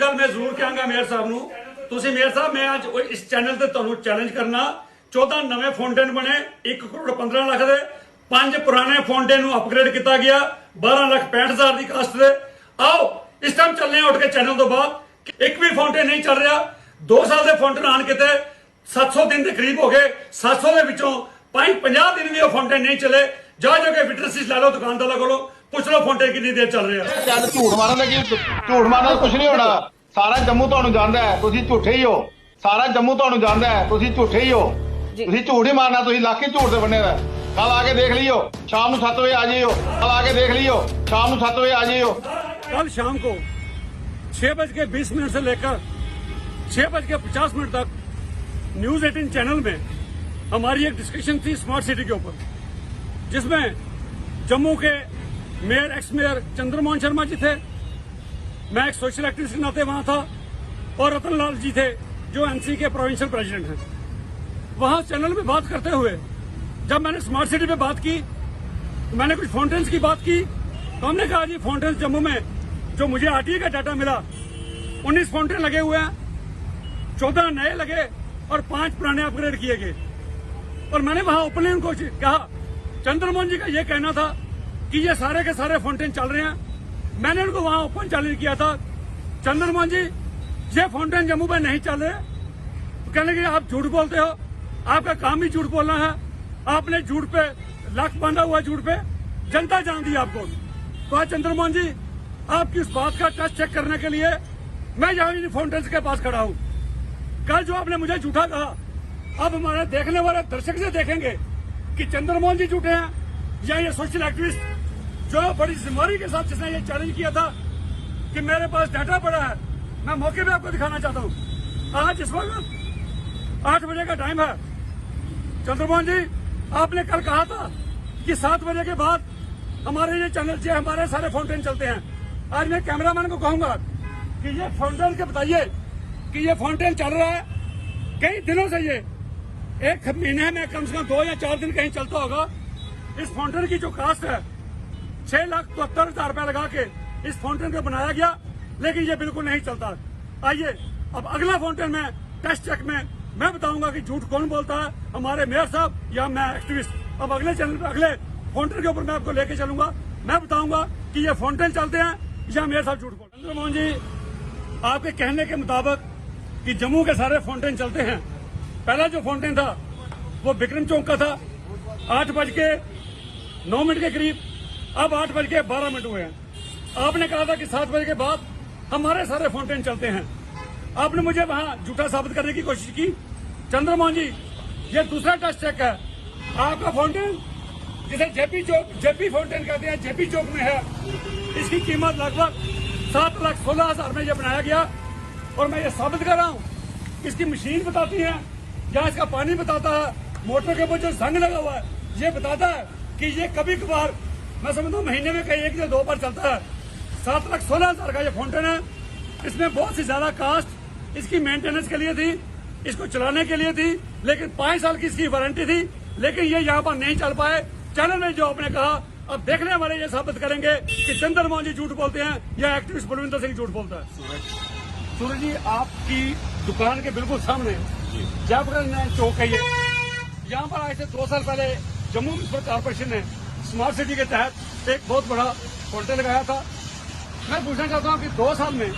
गल मैं जरूर कहांगा मेयर साहब नूं, तुसीं मेयर साहब मैं अज इस चैनल ते तुहानूं चैलेंज करना 14 नवे फाउंटेन बने 1 करोड़ 15 लाख दे, 5 पुराने फाउंटेन नूं अपग्रेड किया गया 12,65,000 की कास्ट दे। आओ इस टाइम चलने उठ के चैनल तो बाद एक भी फाउंटेन नहीं चल रहा। 2 साल के फाउंटेन आन किते 700 दिन के करीब हो गए, 700 के विचों 50 दिन भी फाउंटेन नहीं चले। जाओ के विटनेसिस लै लो दुकानदारों को, पूछ लो फाउंटेन कितनी देर चल रहे हैं। ਚੱਲ ਝੂਠ ਮਾਰਨ ਲੱਗੀ, ਝੂਠ ਮਾਰਨ ਕੁਝ ਨਹੀਂ ਹੋਣਾ। ਸਾਰਾ ਜੰਮੂ ਤੁਹਾਨੂੰ ਜਾਣਦਾ ਹੈ, ਤੁਸੀਂ ਝੂਠੇ ਹੀ ਹੋ। ਸਾਰਾ ਜੰਮੂ ਤੁਹਾਨੂੰ ਜਾਣਦਾ ਹੈ, ਤੁਸੀਂ ਝੂਠੇ ਹੀ ਹੋ। ਤੁਸੀਂ ਝੂਠ ਹੀ ਮਾਰਨਾ, ਤੁਸੀਂ ਲੱਖ ਹੀ ਝੂਠ ਦੇ ਬੰਨੇ ਦਾ। ਕੱਲ ਆ ਕੇ ਦੇਖ ਲਿਓ, ਸ਼ਾਮ ਨੂੰ 7 ਵਜੇ ਆ ਜਾਈਓ। ਕੱਲ ਆ ਕੇ ਦੇਖ ਲਿਓ, ਸ਼ਾਮ ਨੂੰ 7 ਵਜੇ ਆ ਜਾਈਓ। कल शाम को 6:20 से लेकर 6:50 तक न्यूज 18 चैनल में हमारी एक डिस्कशन थी स्मार्ट सिटी के ऊपर, जिसमें जम्मू के mayor ex mayor Chandramohan Sharma ji थे, मैं एक सोशल एक्टिविस्ट के नाते वहां था, और रतन लाल जी थे जो एनसी के प्रोविंशियल प्रेसिडेंट हैं। वहां चैनल में बात करते हुए जब मैंने स्मार्ट सिटी पे बात की, तो मैंने कुछ फाउंटेन्स की बात की, तो हमने कहा जी फाउंटेन्स जम्मू में जो मुझे आरटीए का डाटा मिला 19 फाउंटेन लगे हुए हैं, 14 नए लगे और 5 पुराने अपग्रेड किए गए। और मैंने वहां ओपनली उनको कहा, चंद्रमोहन जी का यह कहना था कि ये सारे के सारे फाउंटेन चल रहे हैं। मैंने उनको वहां ओपन चैलेंज किया था, चंद्रमोहन जी ये फाउंटेन जम्मू में नहीं चल रहे। तो कहने लगे आप झूठ बोलते हो, आपका काम ही झूठ बोलना है, आपने झूठ पे लाख बांधा हुआ, झूठ पे जनता जान दी आपको। तो आज चंद्रमोहन जी आपकी इस बात का टेस्ट चेक करने के लिए मैं यहाँ इन फाउंटेन्स के पास खड़ा हूँ। कल जो आपने मुझे झूठा कहा, अब हमारे देखने वाले दर्शक से देखेंगे कि चंद्रमोहन जी झूठे हैं या ये सोशल एक्टिविस्ट जो बड़ी जिम्मेदारी के साथ जिसने ये चैलेंज किया था कि मेरे पास डाटा पड़ा है। मैं मौके पे आपको दिखाना चाहता हूँ। आज इस वक्त 8 बजे का टाइम है। चंद्रमोहन जी आपने कल कहा था कि 7 बजे के बाद हमारे ये चैनल से हमारे सारे फाउंटेन चलते हैं। आज मैं कैमरामैन को कहूंगा कि ये फाउंटेन के बताइए कि ये फाउंटेन चल रहा है कई दिनों से, ये 1 महीने में कम से कम 2 या 4 दिन कहीं चलता होगा। इस फाउंटेन की जो कास्ट है 6,72,000 रुपया लगा के इस फाउंटेन को बनाया गया, लेकिन ये बिल्कुल नहीं चलता। आइए अब अगला फाउंटेन में टेस्ट चेक में मैं बताऊंगा कि झूठ कौन बोलता है, हमारे मेयर साहब या मैं एक्टिविस्ट। अब अगले चैनल पे अगले फाउंटेन के ऊपर मैं आपको लेके चलूंगा, मैं बताऊंगा कि ये फाउंटेन चलते हैं या मेयर साहब झूठ बोलते हैं। चंद्रमोहन जी आपके कहने के मुताबिक कि जम्मू के सारे फाउंटेन चलते हैं। पहला जो फाउंटेन था वो विक्रम चौक का था, 8:09 के करीब, अब 8:12 हुए हैं। आपने कहा था कि 7 बजे के बाद हमारे सारे फाउंटेन चलते हैं। आपने मुझे वहां झूठा साबित करने की कोशिश की। चंद्रमोहन जी ये दूसरा टेस्ट चेक है। आपका फाउंटेन जिसे जेपी फाउंटेन कहते हैं, जेपी चौक में है, इसकी कीमत लगभग 7,16,000 में यह बनाया गया। और मैं ये साबित कर रहा हूँ, इसकी मशीन बताती है या इसका पानी बताता है, मोटर के ऊपर जो जंग लगा हुआ है ये बताता है कि ये कभी कभार, मैं समझता हूँ महीने में कहीं 1 या 2 बार चलता है। 7,16,000 का ये फाउंटेन है। इसमें बहुत सी ज्यादा कास्ट इसकी मेंटेनेंस के लिए थी, इसको चलाने के लिए थी, लेकिन 5 साल की इसकी वारंटी थी, लेकिन ये यहाँ पर नहीं चल पाए। चैनल में जो आपने कहा, अब देखने वाले ये साबित करेंगे कि चंद्रमोहन जी झूठ बोलते हैं या एक्टिविस्ट बलविंदर सिंह झूठ बोलता है। सूरज जी आपकी दुकान के बिल्कुल सामने जयपुर चौक है, यहाँ पर आज से 2 साल पहले जम्मू म्युनिसिपल कॉर्पोरेशन ने स्मार्ट सिटी के तहत एक बहुत बड़ा फाउंटेन लगाया था। मैं पूछना चाहता हूँ कि 2 साल में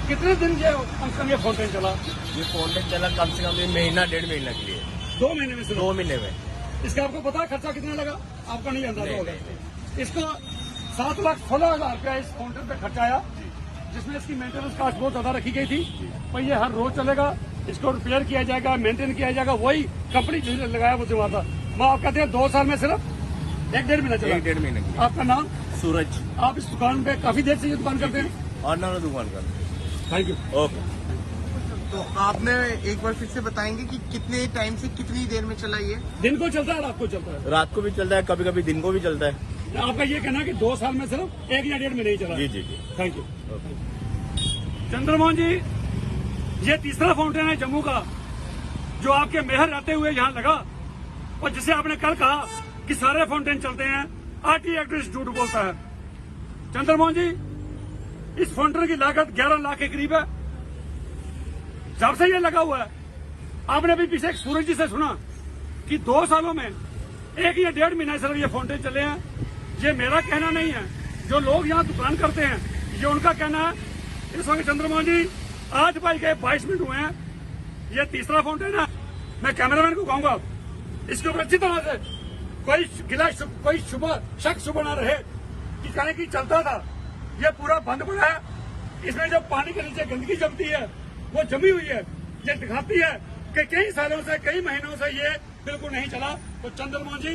कितने दिन ये कम से कम ये फाउंटेन चला? ये फाउंटेन चला कम से कम 1.5 महीना के लिए। 2 महीने में से 2 महीने में। इसका आपको पता है खर्चा कितना लगा? आपका नहीं अंदाजा होगा। इसको 7,16,000 रुपया इस फाउंटेन पे खर्चा आया, जिसमें इसकी मेंटेनेंस कास्ट बहुत ज्यादा रखी गई थी। पर ये हर रोज चलेगा, इसको रिपेयर किया जाएगा, मेंटेन किया जाएगा, वही कंपनी जिसने लगाया वो जिम्मेदार था। वो आप कहते हैं 2 साल में सिर्फ 1.5 महीना चला। 1.5 महीने। आपका नाम? सूरज। आप इस दुकान पे काफी देर से ये दुकान करते हैं? और ना दुकान करते हैं। Thank you. ओके। तो आपने एक बार फिर से बताएंगे कि कितने टाइम से कितनी देर में चला ये? दिन को चलता है, रात को चलता है? रात को भी चलता है, कभी कभी दिन को भी चलता है। आपका ये कहना है कि 2 साल में सिर्फ 1 या 1.5 महीने ही चला? जी जी जी। Thank you. चंद्रमोहन जी ये तीसरा फाउंटेन है जम्मू का जो आपके मेहर रहते हुए यहाँ लगा, और जिसे आपने कल कहा कि सारे फाउंटेन चलते हैं, आरटीए एक्टिविस्ट झूठ बोलता है। चंद्रमोहन जी इस फाउंटेन की लागत 11 लाख के करीब है। जब से ये लगा हुआ है, आपने अभी पीछे एक सूरज जी से सुना कि 2 सालों में 1 या 1.5 महीना सिर्फ ये फाउंटेन चले हैं। ये मेरा कहना नहीं है, जो लोग यहाँ दुकान करते हैं ये उनका कहना है। इस वक्त चंद्रमोहन जी 8:22 हुए हैं, ये तीसरा फाउंटेन है। मैं कैमरामैन को कहूंगा इसके ऊपर अच्छी तरह से कोई गिला कोई शक शुभ ना रहे कि कहीं की चलता था। ये पूरा बंद पड़ा है, इसमें जो पानी के नीचे गंदगी जमती है वो जमी हुई है। ये दिखाती है कि कई सालों से कई महीनों से ये बिल्कुल नहीं चला। तो चंद्रमोहन जी,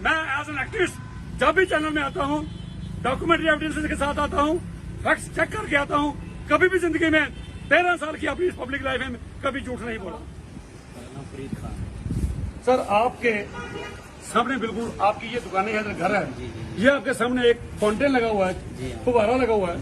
मैं एज एन एक्टिविस्ट जब भी चैनल में आता हूँ डॉक्यूमेंट्री एविडेंसेस के साथ आता हूँ, फैक्ट्स चेक करके आता हूँ। कभी भी जिंदगी में 13 साल की अपनी पब्लिक लाइफ में कभी झूठ नहीं बोला। सर आपके सामने बिल्कुल आपकी ये दुकानें है, घर है, ये आपके सामने एक फाउंटेन लगा हुआ है, फुव्वारा लगा हुआ है।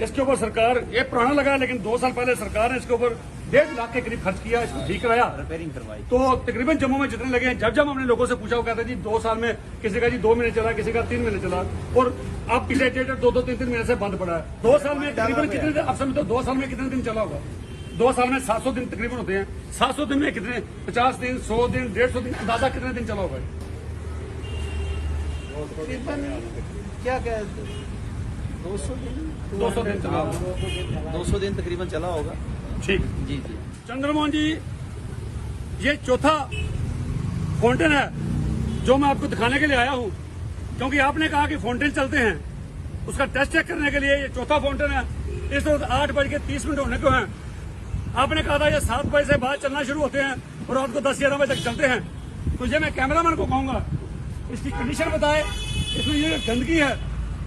इसके ऊपर सरकार, ये पुराना लगा है लेकिन 2 साल पहले सरकार ने इसके ऊपर 1.5 लाख के करीब खर्च किया, इसको ठीक कराया, रिपेयरिंग करवाई। तो तकरीबन जम्मू में जितने लगे हैं, जब हमने लोगों से पूछा, वो कहते जी 2 साल में, किसी का जी 2 महीने चला, किसी का 3 महीने चला, और अब पिछले 2-2, 3-3 महीने से बंद पड़ा है। 2 साल में तकरीबन कितने दिन, अब समझो 2 साल में कितने दिन चला होगा? 2 साल में 700 दिन तकरीबन होते हैं। 700 दिन में कितने, 50 दिन, 100 दिन, 150 दिन, अंदाजा कितने दिन चला होगा? क्या 200 दिन चला होगा। 200 दिन तकरीबन चला होगा। ठीक जी जी। चंद्रमोहन जी, ये चौथा फाउंटेन है जो मैं आपको दिखाने के लिए आया हूँ, क्योंकि आपने कहा कि फाउंटेन चलते हैं, उसका टेस्ट चेक करने के लिए ये चौथा फाउंटेन है। इस वक्त 8:30 होने को हैं। आपने कहा था ये 7 बजे से बाद चलना शुरू होते हैं और रात को 10-11 बजे तक चलते हैं। तो ये मैं कैमरामैन को कहूंगा इसकी कंडीशन बताए, इसमें ये गंदगी है।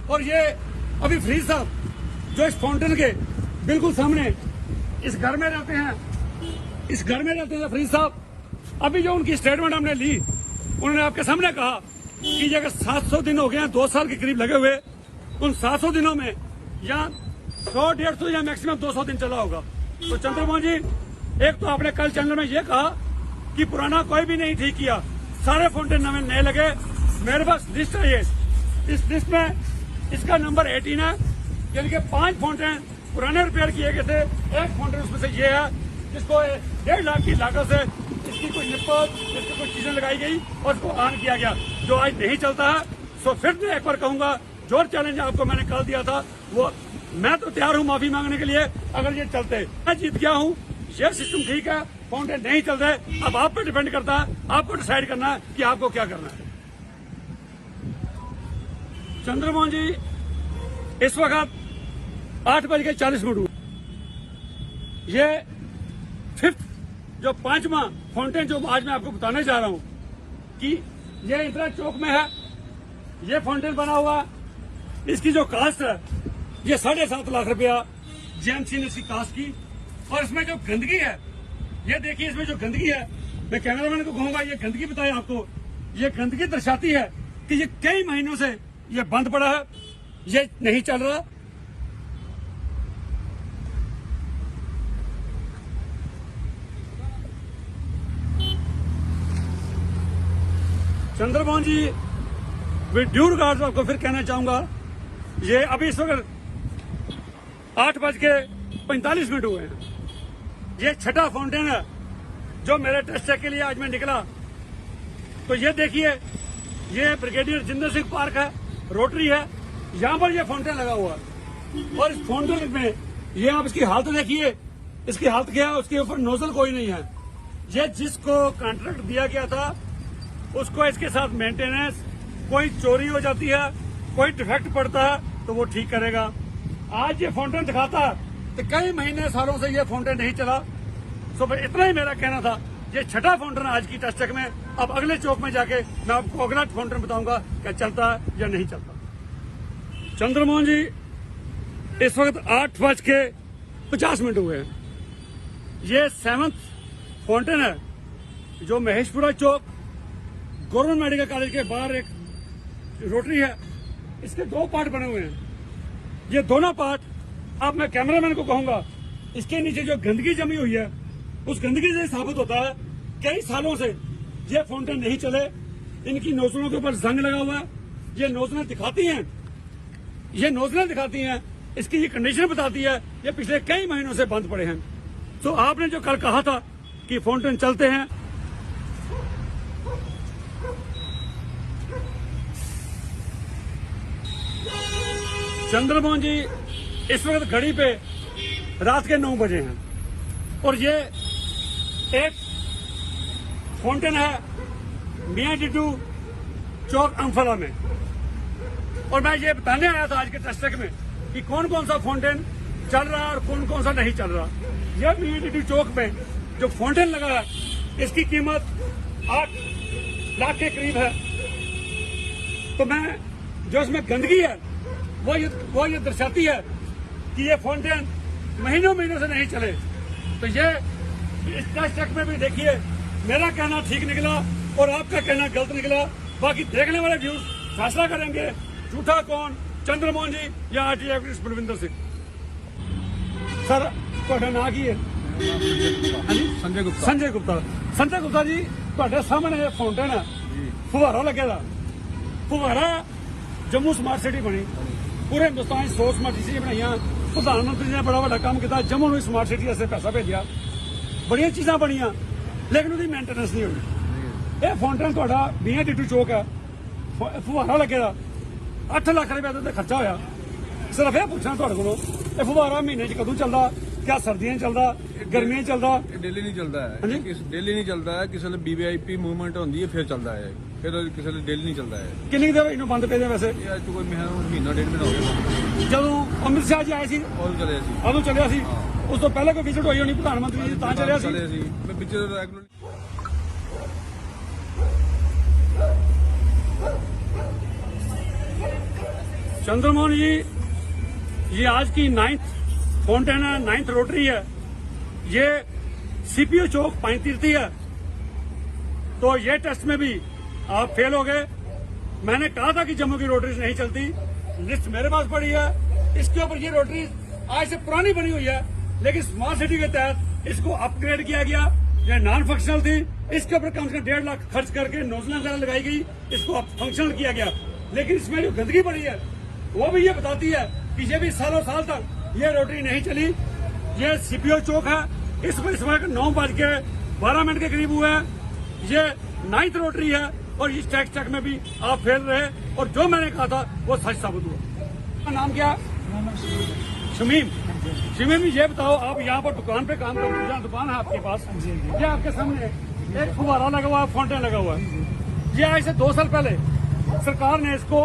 और ये अभी फ्रीज साहब जो इस फाउंटेन के बिल्कुल सामने इस घर में रहते हैं, इस घर में रहते हैं फ्रीज साहब, अभी जो उनकी स्टेटमेंट हमने ली, उन्होंने आपके सामने कहा कि ये अगर 700 दिन हो गए हैं, 2 साल के करीब लगे हुए, उन 700 दिनों में या 100-150 या मैक्सिमम 200 दिन चला होगा। तो चंद्रमोहन जी, एक तो आपने कल चैनल में ये कहा कि पुराना कोई भी नहीं ठीक किया, सारे फाउंटेन नए लगे। मेरे पास लिस्ट है, ये इस लिस्ट में इसका नंबर 18 है, यानी कि 5 फाउंटेन पुराने रिपेयर किए गए थे। एक फाउंटेन उसमें से ये है जिसको 1.5 लाख की लागत से इसकी कोई निप्पल, इसकी कोई चीजें लगाई गई और इसको ऑन किया गया, जो आज नहीं चलता है। सो फिर मैं एक बार कहूंगा, जो चैलेंज आपको मैंने कल दिया था, वो मैं तो तैयार हूं माफी मांगने के लिए अगर ये चलते। मैं जीत गया हूं, ये सिस्टम ठीक है, फाउंटेन नहीं चल रहे। अब आप पे डिपेंड करता है, आपको डिसाइड करना है कि आपको क्या करना है। चंद्रमोहन जी, इस वक्त 8:40 हुए। ये 5th जो 5वां फाउंटेन जो आज मैं आपको बताने जा रहा हूं कि ये इंदिरा चौक में है, ये फाउंटेन बना हुआ। इसकी जो कास्ट है ये 7.5 लाख रुपया जेएमसी ने इसकी कास्ट की। और इसमें जो गंदगी है, ये देखिए, इसमें जो गंदगी है, मैं कैमरामैन को कहूंगा ये गंदगी बताए आपको। ये गंदगी दर्शाती है कि ये कई महीनों से ये बंद पड़ा है, ये नहीं चल रहा। चंद्रमोहन जी, विद ड्यू रिगार्ड्स आपको फिर कहना चाहूंगा, ये अभी इस वक्त 8:45 हुए हैं। ये 6ठा फाउंटेन है जो मेरे टेस्ट चेक के लिए आज मैं निकला। तो ये देखिए, ये ब्रिगेडियर जिंदर सिंह पार्क है, रोटरी है, यहाँ पर ये फाउंटेन लगा हुआ है। और इस फाउंटेन में ये आप इसकी हालत देखिए, इसकी हालत क्या है, उसके ऊपर नोजल कोई नहीं है। ये जिसको कॉन्ट्रैक्ट दिया गया था उसको इसके साथ मेंटेनेंस, कोई चोरी हो जाती है, कोई डिफेक्ट पड़ता है तो वो ठीक करेगा। आज ये फाउंटेन दिखाता है तो कई महीने सालों से ये फाउंटेन नहीं चला। सो इतना ही मेरा कहना था। ये 6ठा फाउंटेन आज की टेस्ट चेक में। अब अगले चौक में जाके मैं आपको अगला फाउंटेन बताऊंगा क्या चलता है या नहीं चलता। चंद्रमोहन जी, इस वक्त 8:50 हुए हैं। ये 7th फाउंटेन है जो महेशपुरा चौक गवर्नमेंट मेडिकल कॉलेज के बाहर एक रोटरी है। इसके 2 पार्ट बने हुए हैं। ये दोनों पार्ट, अब मैं कैमरामैन को कहूंगा, इसके नीचे जो गंदगी जमी हुई है उस गंदगी से साबित होता है कई सालों से ये फाउंटेन नहीं चले। इनकी नोजलों के ऊपर जंग लगा हुआ है। ये नोजलें दिखाती हैं, इसकी ये कंडीशन बताती है, ये पिछले कई महीनों से बंद पड़े हैं। तो आपने जो कल कहा था कि फाउंटेन चलते हैं, चंद्रमोहन जी इस वक्त घड़ी पे रात के 9 बजे हैं और ये एक फाउंटेन है मियां डिड्डू चौक अम्फला में। और मैं ये बताने आया था आज के टेस्ट में कि कौन कौन सा फाउंटेन चल रहा है और कौन कौन सा नहीं चल रहा। यह मियां डिड्डू चौक में जो फाउंटेन लगा है इसकी कीमत 8 लाख के करीब है। तो मैं जो इसमें गंदगी है वो ये दर्शाती है कि ये फाउंटेन महीनों से नहीं चले। तो ये इस टेस्ट में भी देखिए मेरा कहना ठीक निकला और आपका कहना गलत निकला। बाकी देखने वाले व्यूज फैसला करेंगे झूठा कौन, चंद्रमोहन जी या RT activist Balwinder Singh. Sir ਤੁਹਾਡਾ ਨਾਂ ਕੀ ਹੈ? संजय गुप्ता। संजय गुप्ता जी, ਤੁਹਾਡੇ ਸਾਹਮਣੇ ਇਹ फाउंटेन है फुहारा लगे दा। फुहारा जम्मू स्मार्ट सिटी बनी, पूरे हिंदुस्तान 100 स्मार्ट सिटी बनाई। प्रधानमंत्री ने बड़ा बड़ा काम किया, जम्मू में स्मार्ट सिटी वास्ते पैसा भेजा, बड़िया चीजा बनिया, लेकिन उसकी मेंटेनेंस नहीं हुई। यह फाउंटेन ਤੁਹਾਡਾ मियां डिड्डू चौक है, फुहारा लगे दा 8 लाख रुपए का खर्चा होया। सिर्फ यह पूछना ਤੁਹਾਡੇ ਕੋਲੋਂ ਇਹ फुहारा महीने च कदों चलदा? क्या सर्दियां चलदा, गर्मियां चलदा? डेली नहीं चलता है, हाँ जी? डेली नहीं चलता है। किसी वीवीआईपी मूवमेंट होती है फिर चलता है, फिर किसी डेली नहीं चलता है। किन्नी देर इन्हों बंद पे दे? वैसे ये आज तो कोई महीना 1.5 महीना हो गया। ਜਦੋਂ अमृत शाह जी आए सी और चले सी, ਉਦੋਂ ਚੱਲਿਆ ਸੀ, ਉਸ ਤੋਂ ਪਹਿਲਾਂ ਕੋਈ ਵਿਜ਼ਿਟ ਹੋਈ ਹੋਣੀ ਪ੍ਰਧਾਨ ਮੰਤਰੀ ਜੀ ਤਾਂ ਚੱਲਿਆ ਸੀ। चले सी। मैं पिछले रेगुलर चंद्रमोहन जी, ये आज की 9th फाउंटेन है, 9th रोटरी है। ये सीपीओ चौक पानीतीर्थी है। तो ये टेस्ट में भी आप फेल हो गए। मैंने कहा था कि जम्मू की रोटरीज नहीं चलती, लिस्ट मेरे पास पड़ी है। इसके ऊपर ये रोटरी आज से पुरानी बनी हुई है, लेकिन स्मार्ट सिटी के तहत इसको अपग्रेड किया गया। ये नॉन फंक्शनल थी, इसके ऊपर कम से कम 1.5 लाख खर्च करके नोजल वगैरह लगाई गई, इसको अब फंक्शनल किया गया। लेकिन इसमें जो गंदगी पड़ी है वो भी ये बताती है कि ये भी सालों साल तक ये रोटरी नहीं चली। ये सीपीओ चौक है, इसमें इस वक्त 9:12 के करीब हुआ है। ये 9th रोटरी है और इस टैक्स चेक में भी आप फेल रहे और जो मैंने कहा था वो सच साबित हुआ। आपका नाम क्या? शमीम। शमीम, ये बताओ, आप यहाँ पर दुकान पे काम करते हैं, दुकान है आपके पास, ये आपके सामने एक फुहारा लगा हुआ है, फाउंटेन लगा हुआ है। ये आज से 2 साल पहले सरकार ने इसको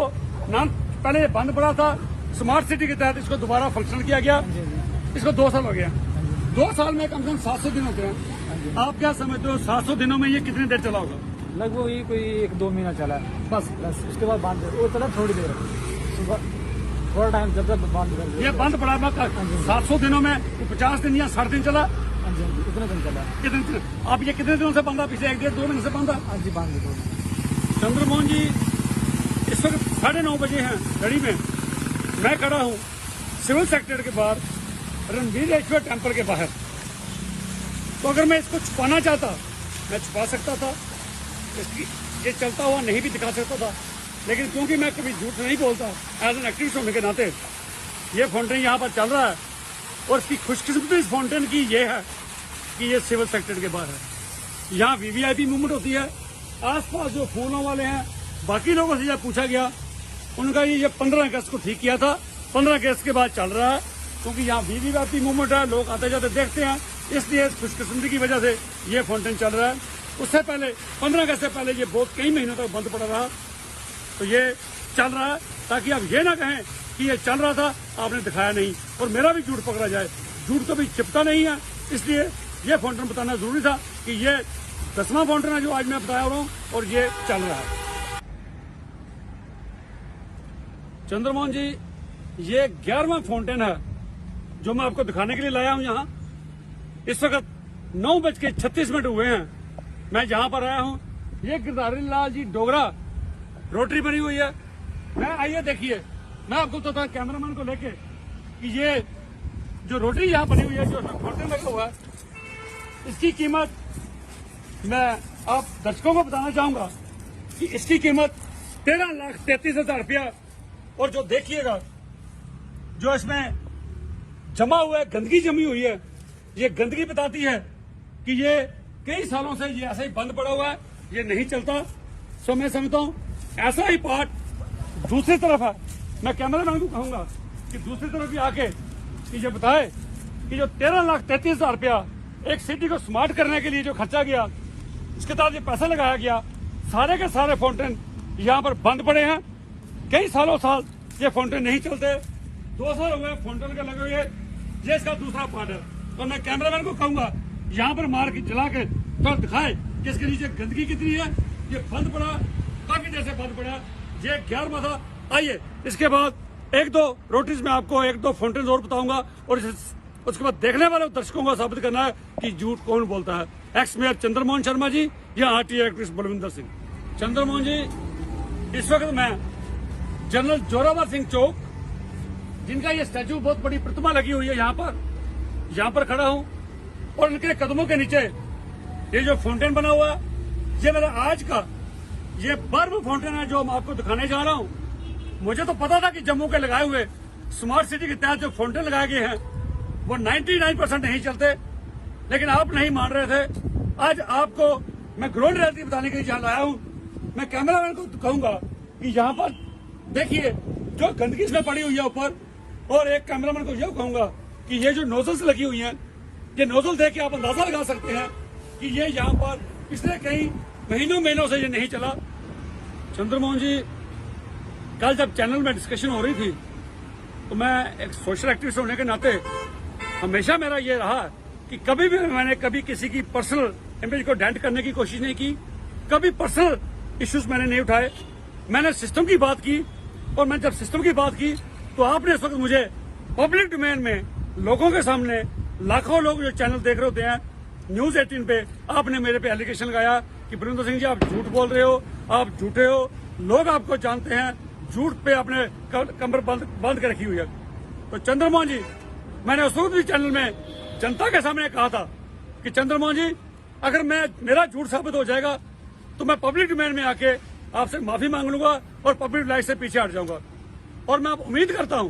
पहले ये बंद पड़ा था, स्मार्ट सिटी के तहत इसको दोबारा फंक्शनल किया गया। इसको 2 साल हो गया। 2 साल में कम से कम 700 दिन होते हैं। आप क्या समझते हो 700 दिनों में ये कितनी देर चला होगा? लगभग ये कोई 1-2 महीना चला है बस। उसके बाद बंद वो चला थोड़ी देर, सुबह थोड़ा टाइम जब तक बंद कर दिया। ये बंद पड़ा 700 दिनों में 50 दिन या 60 दिन चला। हाँ जी, इतने दिन चला। कितने दिन? आप ये कितने दिनों से बंद है? पिछले 1-1.5-2 महीने से बंद है। हाँ जी, बंद है। चंद्रमोहन जी, इस वक्त 9:30 बजे हैं घड़ी में। मैं खड़ा हूँ सिविल सेक्रेटरी के बाहर, रणवीरेश्वर टेम्पल के बाहर। तो अगर मैं इसको छुपाना चाहता मैं छुपा सकता था, ये चलता हुआ नहीं भी दिखा सकता था, लेकिन क्योंकि मैं कभी झूठ नहीं बोलता एज एन एक्टिविस्ट होने के नाते, ये फाउंटेन यहाँ पर चल रहा है। और इसकी खुशकिस्मती इस फाउंटेन की ये है कि ये सिविल सेक्रेटरी के बाहर है। यहाँ वीवीआईपी मूवमेंट होती है। आसपास जो फोनों वाले हैं, बाकी लोगों से जब पूछा गया, उनका ये 15 अगस्त को ठीक किया था, 15 अगस्त के बाद चल रहा है। क्योंकि यहाँ वीवीआईपी मूवमेंट है, लोग आते जाते देखते हैं, इसलिए इस खुशकिस्मती की वजह से ये फाउंटेन चल रहा है। उससे पहले 15 अगस्त से पहले ये बहुत कई महीनों तक बंद पड़ा रहा। तो ये चल रहा है ताकि आप ये ना कहें कि ये चल रहा था आपने दिखाया नहीं और मेरा भी झूठ पकड़ा जाए। झूठ तो भी चिपता नहीं है, इसलिए ये फाउंटेन बताना जरूरी था कि ये 10वां फाउंटेन है जो आज मैं बताया रहा हूँ और ये चल रहा है। चंद्रमोहन जी, ये 11वां फाउंटेन है जो मैं आपको दिखाने के लिए लाया हूं। यहाँ इस वक्त 9:36 हुए हैं। मैं जहां पर आया हूं, ये गिरधारी लाल जी डोगरा रोटरी बनी हुई है। मैं आइए देखिए, मैं आपको बताता हूं कैमरामैन को लेके कि ये जो रोटरी यहाँ बनी हुई है, जो फाउंटेन लगा हुआ है, इसकी कीमत मैं आप दर्शकों को बताना चाहूंगा कि इसकी कीमत 13,33,000 रुपया। और जो देखिएगा, जो इसमें जमा हुआ है, गंदगी जमी हुई है, ये गंदगी बताती है कि ये कई सालों से ये ऐसा ही बंद पड़ा हुआ है, ये नहीं चलता। सो मैं समझता हूँ ऐसा ही पार्ट दूसरी तरफ है। मैं कैमरामैन को कहूंगा कि दूसरी तरफ भी आके कि ये बताए कि जो 13,33,000 रुपया एक सिटी को स्मार्ट करने के लिए जो खर्चा गया, इसके तहत ये पैसा लगाया गया, सारे के सारे फाउंटेन यहाँ पर बंद पड़े हैं। कई सालों साल ये फाउंटेन नहीं चलते, 2 साल हो गए फाउंटेन के लगे हुए। ये इसका दूसरा पार्ट है। तो मैं कैमरामैन को कहूंगा यहाँ पर मार के जला के थोड़ा दिखाए कि इसके नीचे गंदगी कितनी है। ये बंद पड़ा, काफी देर से बंद पड़ा, ये 11वां था। आइए इसके बाद 1-2 रोटीज में आपको 1-2 फाउंटेन और बताऊंगा और उसके बाद देखने वाले दर्शकों को साबित करना है कि झूठ कौन बोलता है, एक्स मेयर चंद्रमोहन शर्मा जी या आरटीआई एक्ट्रेस बलविंदर सिंह। चंद्रमोहन जी, इस वक्त मैं जनरल जोरावर सिंह चौक, जिनका ये स्टैचू बहुत बड़ी प्रतिमा लगी हुई है यहाँ पर खड़ा हूँ और इनके कदमों के नीचे ये जो फाउंटेन बना हुआ है, ये मेरा आज का ये बर्फ फाउंटेन है जो मैं आपको दिखाने जा रहा हूँ। मुझे तो पता था कि जम्मू के लगाए हुए स्मार्ट सिटी के तहत जो फाउंटेन लगाए गए हैं वो 99% नहीं चलते, लेकिन आप नहीं मान रहे थे। आज आपको मैं ग्राउंड रियलिटी बताने के लिए यहाँ लाया हूँ। मैं कैमरामैन को कहूंगा कि यहाँ पर देखिए जो गंदगी इसमें पड़ी हुई है ऊपर, और एक कैमरामैन को यह कहूंगा कि ये जो नोजल्स लगी हुई हैं, ये नोजल देख के आप अंदाजा लगा सकते हैं कि ये यहाँ पर पिछले कई महीनों से ये नहीं चला। चंद्रमोहन जी, कल जब चैनल में डिस्कशन हो रही थी तो मैं एक सोशल एक्टिविस्ट होने के नाते हमेशा मेरा ये रहा कि कभी भी मैंने कभी किसी की पर्सनल इमेज को डेंट करने की कोशिश नहीं की, कभी पर्सनल इश्यूज मैंने नहीं उठाए। मैंने सिस्टम की बात की, और मैं जब सिस्टम की बात की तो आपने इस वक्त मुझे पब्लिक डोमेन में लोगों के सामने, लाखों लोग जो चैनल देख रहे होते हैं, न्यूज 18 पे आपने मेरे पे एलिगेशन लगाया कि बलविंदर सिंह जी आप झूठ बोल रहे हो, आप झूठे हो, लोग आपको जानते हैं, झूठ पे आपने कमर बंद कर रखी हुई है। तो चंद्रमोहन जी, मैंने उस वक्त भी चैनल में जनता के सामने कहा था कि चंद्रमोहन जी, अगर मेरा झूठ साबित हो जाएगा तो मैं पब्लिक डोमेन में आके आपसे माफी मांग लूंगा और पब्लिक लाइफ से पीछे हट जाऊंगा। और मैं उम्मीद करता हूं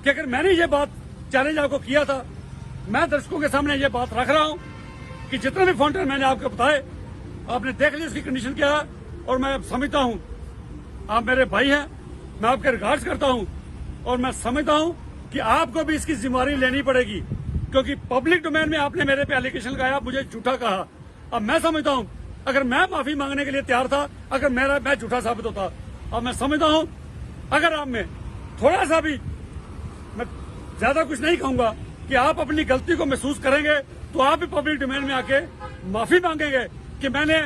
कि अगर मैंने ये बात चैलेंज आपको किया था, मैं दर्शकों के सामने ये बात रख रहा हूं कि जितने भी फाउंटेन मैंने आपको बताए, आपने देख लिया उसकी कंडीशन क्या है। और मैं समझता हूं आप मेरे भाई हैं, मैं आपके रिगार्ड्स करता हूं, और मैं समझता हूं कि आपको भी इसकी जिम्मेदारी लेनी पड़ेगी, क्योंकि पब्लिक डोमेन में आपने मेरे पे एलिगेशन लगाया, मुझे झूठा कहा। अब मैं समझता हूं अगर मैं माफी मांगने के लिए तैयार था, अगर मैं झूठा साबित होता, अब मैं समझता हूं अगर आप में थोड़ा सा भी, मैं ज्यादा कुछ नहीं कहूंगा, कि आप अपनी गलती को महसूस करेंगे तो आप भी पब्लिक डोमेन में आके माफी मांगेंगे कि मैंने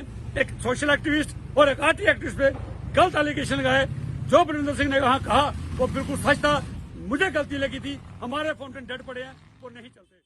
एक सोशल एक्टिविस्ट और एक आरटीआई एक्टिविस्ट पे गलत एलिगेशन लगाए। जो बलविंदर सिंह ने कहा वो बिल्कुल सच था, मुझे गलती लगी थी, हमारे फाउंटेन डेड पड़े हैं, वो नहीं चलते।